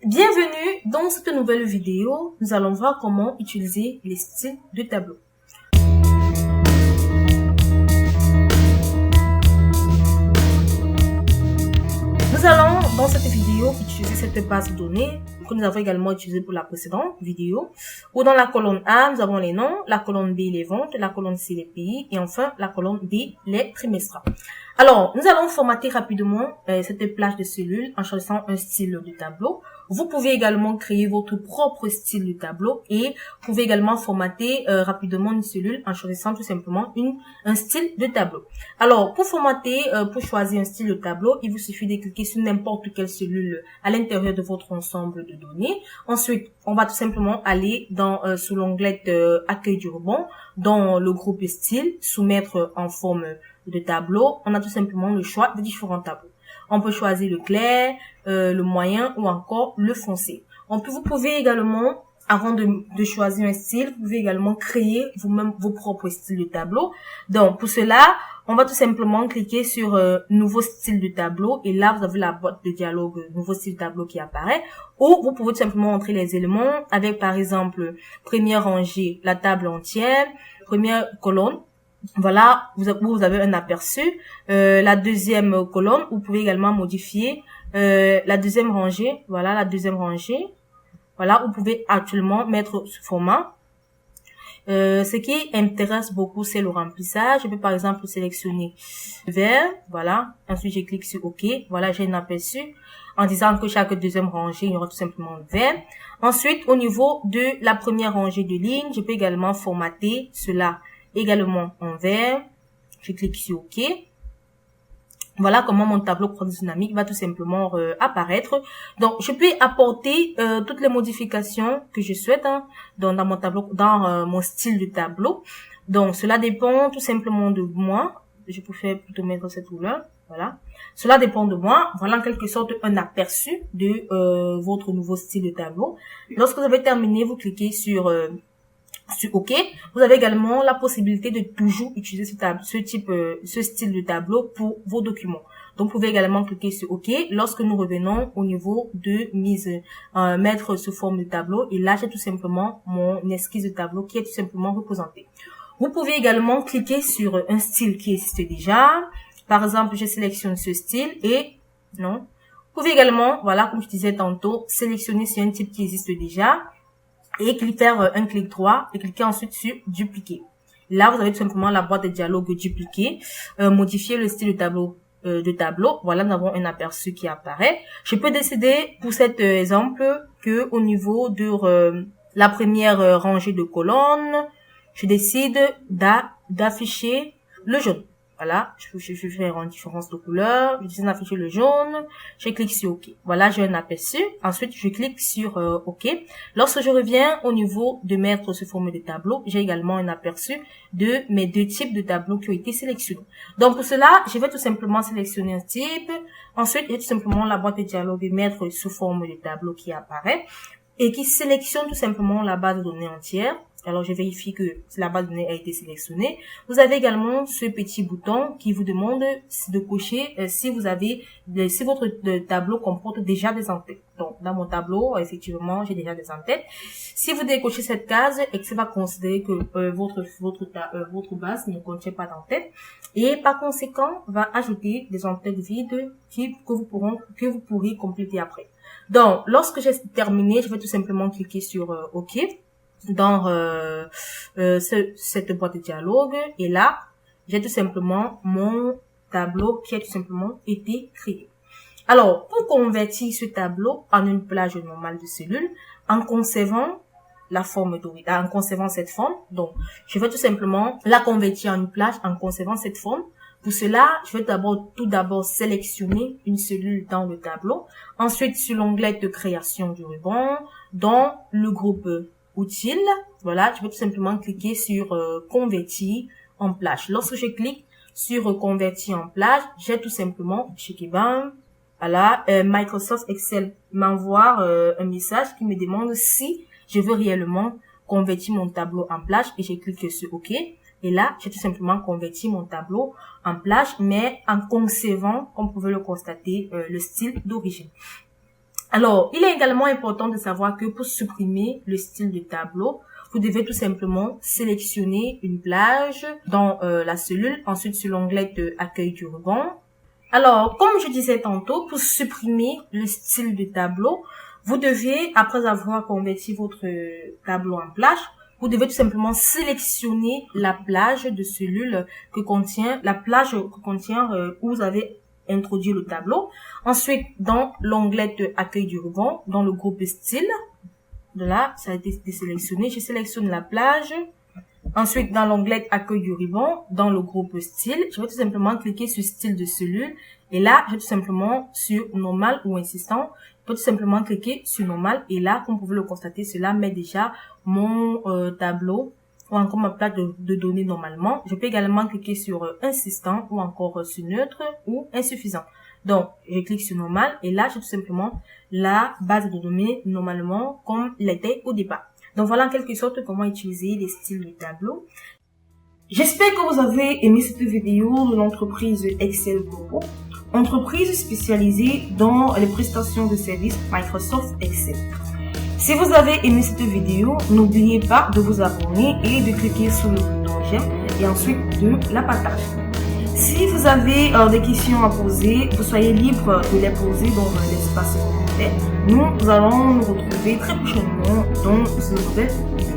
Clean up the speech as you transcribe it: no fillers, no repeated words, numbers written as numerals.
Bienvenue dans cette nouvelle vidéo. Nous allons voir comment utiliser les styles de tableau. Nous allons dans cette vidéo utiliser cette base de données que nous avons également utilisée pour la précédente vidéo, où dans la colonne A, nous avons les noms, la colonne B, les ventes, la colonne C, les pays, et enfin la colonne D, les trimestres. Alors, nous allons formater rapidement cette plage de cellules en choisissant un style de tableau. Vous pouvez également créer votre propre style de tableau et vous pouvez également formater rapidement une cellule en choisissant tout simplement un style de tableau. Alors, pour formater, pour choisir un style de tableau, il vous suffit de cliquer sur n'importe quelle cellule à l'intérieur de votre ensemble de données. Ensuite, on va tout simplement aller sous l'onglet Accueil du ruban, dans le groupe Style, soumettre en forme de tableau. On a tout simplement le choix des différents tableaux. On peut choisir le clair, le moyen ou encore le foncé. Vous pouvez également, avant de choisir un style, vous pouvez également créer vous-même vos propres styles de tableau. Donc, pour cela, on va tout simplement cliquer sur nouveau style de tableau et là, vous avez la boîte de dialogue nouveau style de tableau qui apparaît. Ou vous pouvez tout simplement entrer les éléments avec, par exemple, première rangée, la table entière, première colonne. Voilà, vous avez un aperçu. La deuxième colonne, vous pouvez également modifier la deuxième rangée. Voilà, la deuxième rangée. Voilà, vous pouvez actuellement mettre ce format. Ce qui intéresse beaucoup, c'est le remplissage. Je peux par exemple sélectionner vert. Voilà, ensuite je clique sur OK. Voilà, j'ai un aperçu en disant que chaque deuxième rangée, il y aura tout simplement vert. Ensuite, au niveau de la première rangée de lignes, je peux également formater cela également en vert. Je clique sur OK. Voilà comment mon tableau dynamique va tout simplement apparaître. Donc, je peux apporter toutes les modifications que je souhaite dans mon tableau, dans mon style de tableau. Donc, cela dépend tout simplement de moi. Je préfère plutôt mettre cette couleur. Voilà. Cela dépend de moi. Voilà en quelque sorte un aperçu de votre nouveau style de tableau. Lorsque vous avez terminé, vous cliquez sur OK. Vous avez également la possibilité de toujours utiliser ce style de tableau pour vos documents. Donc, vous pouvez également cliquer sur OK lorsque nous revenons au niveau de mettre sous forme de tableau. Et là, j'ai tout simplement mon esquisse de tableau qui est tout simplement représentée. Vous pouvez également cliquer sur un style qui existe déjà. Par exemple, je sélectionne ce style et non. Vous pouvez également, voilà, comme je disais tantôt, sélectionner sur un type qui existe déjà. Et faire un clic droit et cliquer ensuite sur dupliquer. Là, vous avez tout simplement la boîte de dialogue dupliquer, modifier le style de tableau. Voilà, nous avons un aperçu qui apparaît. Je peux décider pour cet exemple que au niveau de la première rangée de colonnes, je décide d'afficher le jaune. Voilà, je vais faire une différence de couleur, je décide d'afficher le jaune, je clique sur OK. Voilà, j'ai un aperçu. Ensuite, je clique sur OK. Lorsque je reviens au niveau de mettre ce format de tableau, j'ai également un aperçu de mes deux types de tableaux qui ont été sélectionnés. Donc, pour cela, je vais tout simplement sélectionner un type. Ensuite, j'ai tout simplement la boîte de dialogue et mettre sous forme de tableau qui apparaît et qui sélectionne tout simplement la base de données entière. Alors, je vérifie que la base de données a été sélectionnée. Vous avez également ce petit bouton qui vous demande de cocher si votre tableau comporte déjà des en-têtes. Donc, dans mon tableau, effectivement, j'ai déjà des en-têtes. Si vous décochez cette case, Excel va considérer que votre base ne contient pas d'en-tête et par conséquent, va ajouter des en-têtes vides que vous pourrez compléter après. Donc, lorsque j'ai terminé, je vais tout simplement cliquer sur OK dans cette boîte de dialogue et là j'ai tout simplement mon tableau qui a tout simplement été créé. Alors pour convertir ce tableau en une plage normale de cellules en conservant cette forme, donc je vais tout simplement la convertir en une plage en conservant cette forme. Pour cela, je vais tout d'abord sélectionner une cellule dans le tableau. Ensuite, sur l'onglet de création du ruban, dans le groupe utile, voilà, je vais tout simplement cliquer sur convertir en plage. Lorsque je clique sur convertir en plage, j'ai tout simplement voilà, Microsoft Excel m'envoie un message qui me demande si je veux réellement convertir mon tableau en plage et je clique sur OK. Et là, j'ai tout simplement converti mon tableau en plage, mais en conservant, comme vous pouvez le constater, le style d'origine. Alors, il est également important de savoir que pour supprimer le style de tableau, vous devez tout simplement sélectionner une plage dans la cellule, ensuite sur l'onglet de accueil du ruban. Alors, comme je disais tantôt, pour supprimer le style de tableau, vous devez, après avoir converti votre tableau en plage, vous devez tout simplement sélectionner la plage de cellule que contient, où vous avez introduit le tableau. Ensuite, dans l'onglet de accueil du ruban, dans le groupe style, de là, ça a été désélectionné. Je sélectionne la plage. Ensuite, dans l'onglet accueil du ruban, dans le groupe style, je vais tout simplement cliquer sur style de cellule. Et là, je vais tout simplement sur normal ou insistant. Je peux tout simplement cliquer sur normal. Et là, comme vous pouvez le constater, cela met déjà mon tableau ou encore ma plage de données normalement. Je peux également cliquer sur insistant ou encore sur neutre ou insuffisant. Donc, je clique sur normal et là, j'ai tout simplement la base de données normalement comme l'était au départ. Donc, voilà en quelque sorte comment utiliser les styles de tableau. J'espère que vous avez aimé cette vidéo de l'entreprise Excel Global, entreprise spécialisée dans les prestations de services Microsoft Excel. Si vous avez aimé cette vidéo, n'oubliez pas de vous abonner et de cliquer sur le bouton j'aime et ensuite de la partager. Si vous avez des questions à poser, vous soyez libre de les poser dans l'espace commentaire. Nous allons nous retrouver très prochainement dans une nouvelle vidéo.